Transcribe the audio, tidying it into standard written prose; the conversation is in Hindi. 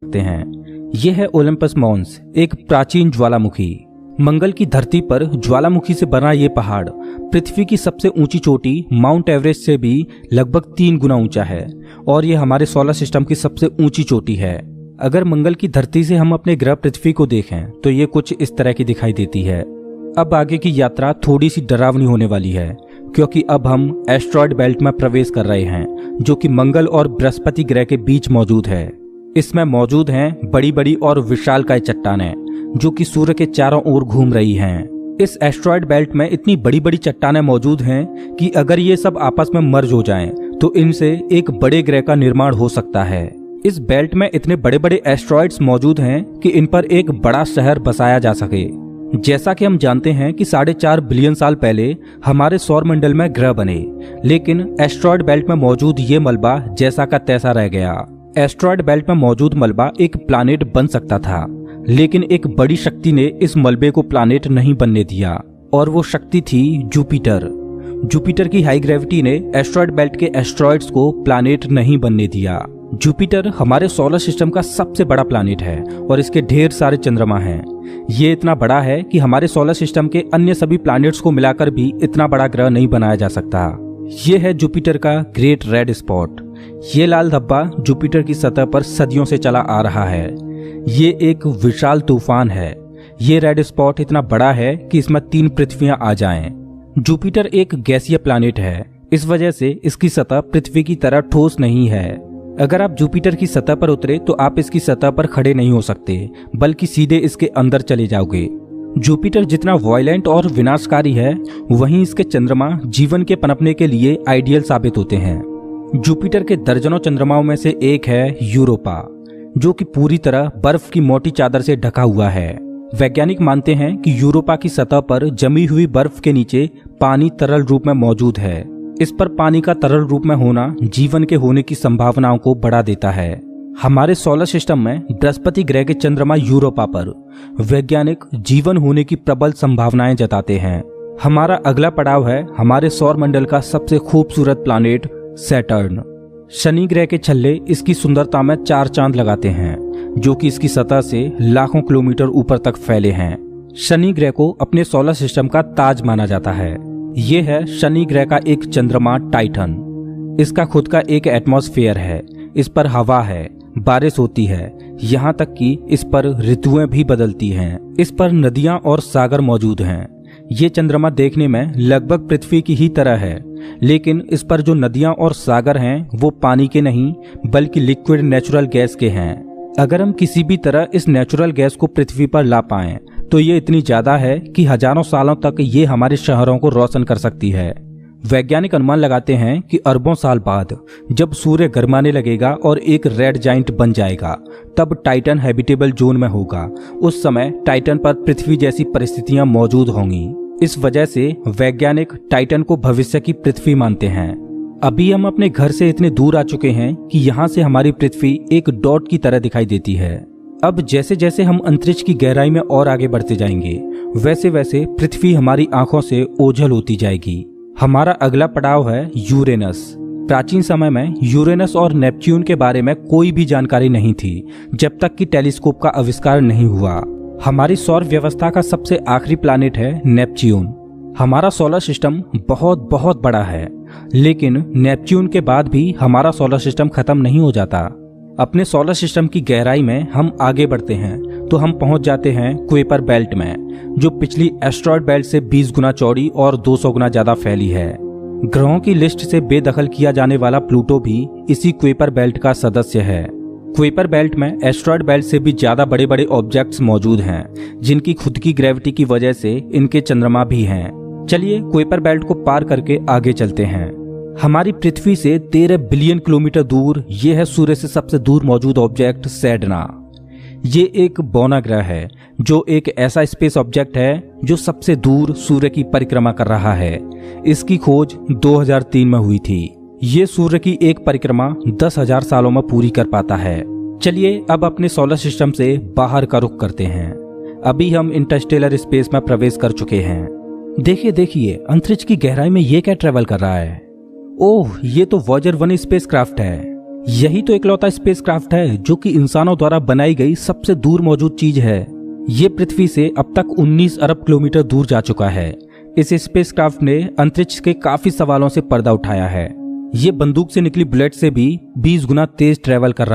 सकते हैं। यह है ओलंपस मॉन्स, एक प्राचीन ज्वालामुखी। मंगल की धरती पर ज्वालामुखी से बना ये पहाड़ पृथ्वी की सबसे ऊंची चोटी माउंट एवरेस्ट से भी लगभग 3 गुना ऊंचा है और ये हमारे सोलर सिस्टम की सबसे ऊंची चोटी है। अगर मंगल की धरती से हम अपने ग्रह पृथ्वी को देखें तो ये कुछ इस तरह की दिखाई देती है। अब आगे की यात्रा थोड़ी सी डरावनी होने वाली है, क्योंकि अब हम एस्ट्रॉयड बेल्ट में प्रवेश कर रहे हैं, जो कि मंगल और बृहस्पति ग्रह के बीच मौजूद है। इसमें मौजूद हैं बड़ी बड़ी और विशालकाय चट्टानें, जो कि सूर्य के चारों ओर घूम रही हैं। इस एस्ट्रॉयड बेल्ट में इतनी बड़ी बड़ी चट्टानें मौजूद हैं कि अगर ये सब आपस में मर्ज हो जाएं, तो इनसे एक बड़े ग्रह का निर्माण हो सकता है। इस बेल्ट में इतने बड़े बड़े एस्ट्रॉयड्स मौजूद हैं कि इन पर एक बड़ा शहर बसाया जा सके। जैसा कि हम जानते हैं कि 4.5 बिलियन साल पहले हमारे सौर मंडल में ग्रह बने, लेकिन एस्ट्रॉयड बेल्ट में मौजूद ये मलबा जैसा का तैसा रह गया। एस्ट्रॉयड बेल्ट में मौजूद मलबा एक प्लैनेट बन सकता था, लेकिन एक बड़ी शक्ति ने इस मलबे को प्लैनेट नहीं बनने दिया, और वो शक्ति थी जुपिटर। जुपिटर की हाई ग्रेविटी ने एस्ट्रॉयड बेल्ट के एस्ट्रॉयड्स को प्लैनेट नहीं बनने दिया। जुपिटर हमारे सोलर सिस्टम का सबसे बड़ा प्लैनेट है और इसके ढेर सारे चंद्रमा हैं। ये इतना बड़ा है कि हमारे सोलर सिस्टम के अन्य सभी प्लैनेट्स को मिलाकर भी इतना बड़ा ग्रह नहीं बनाया जा सकता। ये है जुपिटर का ग्रेट रेड स्पॉट। ये लाल धब्बा जुपिटर की सतह पर सदियों से चला आ रहा है। ये एक विशाल तूफान है। ये रेड स्पॉट इतना बड़ा है कि इसमें 3 पृथ्वियां आ जाएं। जुपिटर एक गैसीय प्लैनेट है, इस वजह से इसकी सतह पृथ्वी की तरह ठोस नहीं है। अगर आप जुपिटर की सतह पर उतरे तो आप इसकी सतह पर खड़े नहीं हो सकते, बल्कि सीधे इसके अंदर चले जाओगे। जुपिटर जितना वायलेंट और विनाशकारी है, वहीं इसके चंद्रमा जीवन के पनपने के लिए आइडियल साबित होते हैं। जुपिटर के दर्जनों चंद्रमाओं में से एक है यूरोपा, जो कि पूरी तरह बर्फ की मोटी चादर से ढका हुआ है। वैज्ञानिक मानते हैं कि यूरोपा की सतह पर जमी हुई बर्फ के नीचे पानी तरल रूप में मौजूद है। इस पर पानी का तरल रूप में होना जीवन के होने की संभावनाओं को बढ़ा देता है। हमारे सोलर सिस्टम में बृहस्पति ग्रह के चंद्रमा यूरोपा पर वैज्ञानिक जीवन होने की प्रबल संभावनाएं जताते हैं। हमारा अगला पड़ाव है हमारे सौर मंडल का सबसे खूबसूरत प्लैनेट सैटर्न। शनि ग्रह के छल्ले इसकी सुंदरता में 4 चांद लगाते हैं, जो कि इसकी सतह से लाखों किलोमीटर ऊपर तक फैले हैं। शनि ग्रह को अपने सोलर सिस्टम का ताज माना जाता है। ये है शनि ग्रह का एक चंद्रमा टाइटन। इसका खुद का एक एटमॉस्फेयर है, इस पर हवा है, बारिश होती है, यहाँ तक कि इस पर ऋतुएं भी बदलती हैं। इस पर नदियां और सागर मौजूद हैं। ये चंद्रमा देखने में लगभग पृथ्वी की ही तरह है, लेकिन इस पर जो नदियां और सागर हैं वो पानी के नहीं बल्कि लिक्विड नेचुरल गैस के हैं। अगर हम किसी भी तरह इस नेचुरल गैस को पृथ्वी पर ला पाएं तो ये इतनी ज्यादा है कि हजारों सालों तक ये हमारे शहरों को रोशन कर सकती है। वैज्ञानिक अनुमान लगाते हैं कि अरबों साल बाद जब सूर्य गर्माने लगेगा और एक रेड जाइंट बन जाएगा, तब टाइटन हैबिटेबल जोन में होगा। उस समय टाइटन पर पृथ्वी जैसी परिस्थितियां मौजूद होंगी। इस वजह से वैज्ञानिक टाइटन को भविष्य की पृथ्वी मानते हैं। अभी हम अपने घर से इतने दूर आ चुके हैं कि यहाँ से हमारी पृथ्वी एक डॉट की तरह दिखाई देती है। अब जैसे जैसे हम अंतरिक्ष की गहराई में और आगे बढ़ते जाएंगे, वैसे वैसे पृथ्वी हमारी आंखों से ओझल होती जाएगी। हमारा अगला पड़ाव है यूरेनस। प्राचीन समय में यूरेनस और नेपच्यून के बारे में कोई भी जानकारी नहीं थी, जब तक कि टेलीस्कोप का आविष्कार नहीं हुआ। हमारी सौर व्यवस्था का सबसे आखिरी प्लैनेट है नेपच्यून। हमारा सोलर सिस्टम बहुत बहुत बड़ा है, लेकिन नेपच्यून के बाद भी हमारा सोलर सिस्टम खत्म नहीं हो जाता। अपने सोलर सिस्टम की गहराई में हम आगे बढ़ते हैं तो हम पहुंच जाते हैं कुइपर बेल्ट में, जो पिछली एस्ट्रॉयड बेल्ट से 20 गुना चौड़ी और 200 गुना ज्यादा फैली है। ग्रहों की लिस्ट से बेदखल किया जाने वाला प्लूटो भी इसी कुइपर बेल्ट का सदस्य है। कुइपर बेल्ट में एस्ट्रॉयड बेल्ट से भी ज्यादा बड़े बड़े ऑब्जेक्ट्स मौजूद हैं, जिनकी खुद की ग्रेविटी की वजह से इनके चंद्रमा भी हैं। चलिए कुइपर बेल्ट को पार करके आगे चलते हैं। हमारी पृथ्वी से 13 बिलियन किलोमीटर दूर ये है सूर्य से सबसे दूर मौजूद ऑब्जेक्ट सेडना। ये एक बौना ग्रह है, जो एक ऐसा स्पेस ऑब्जेक्ट है जो सबसे दूर सूर्य की परिक्रमा कर रहा है। इसकी खोज 2003 में हुई थी। ये सूर्य की एक परिक्रमा 10,000 सालों में पूरी कर पाता है। चलिए अब अपने सोलर सिस्टम से बाहर का रुख करते हैं। अभी हम इंटरस्टेलर स्पेस में प्रवेश कर चुके हैं। देखिए देखिए, अंतरिक्ष की गहराई में ये क्या ट्रेवल कर रहा है। ओह, ये तो वॉयेजर 1 स्पेसक्राफ्ट है। यही तो इकलौता स्पेसक्राफ्ट है जो कि इंसानों द्वारा बनाई गई सबसे दूर मौजूद चीज है। ये पृथ्वी से अब तक 19 अरब किलोमीटर दूर जा चुका है। इस स्पेसक्राफ्ट ने अंतरिक्ष के काफी सवालों से पर्दा उठाया है। ये बंदूक से निकली बुलेट से भी 20 गुना तेज ट्रेवल कर रहा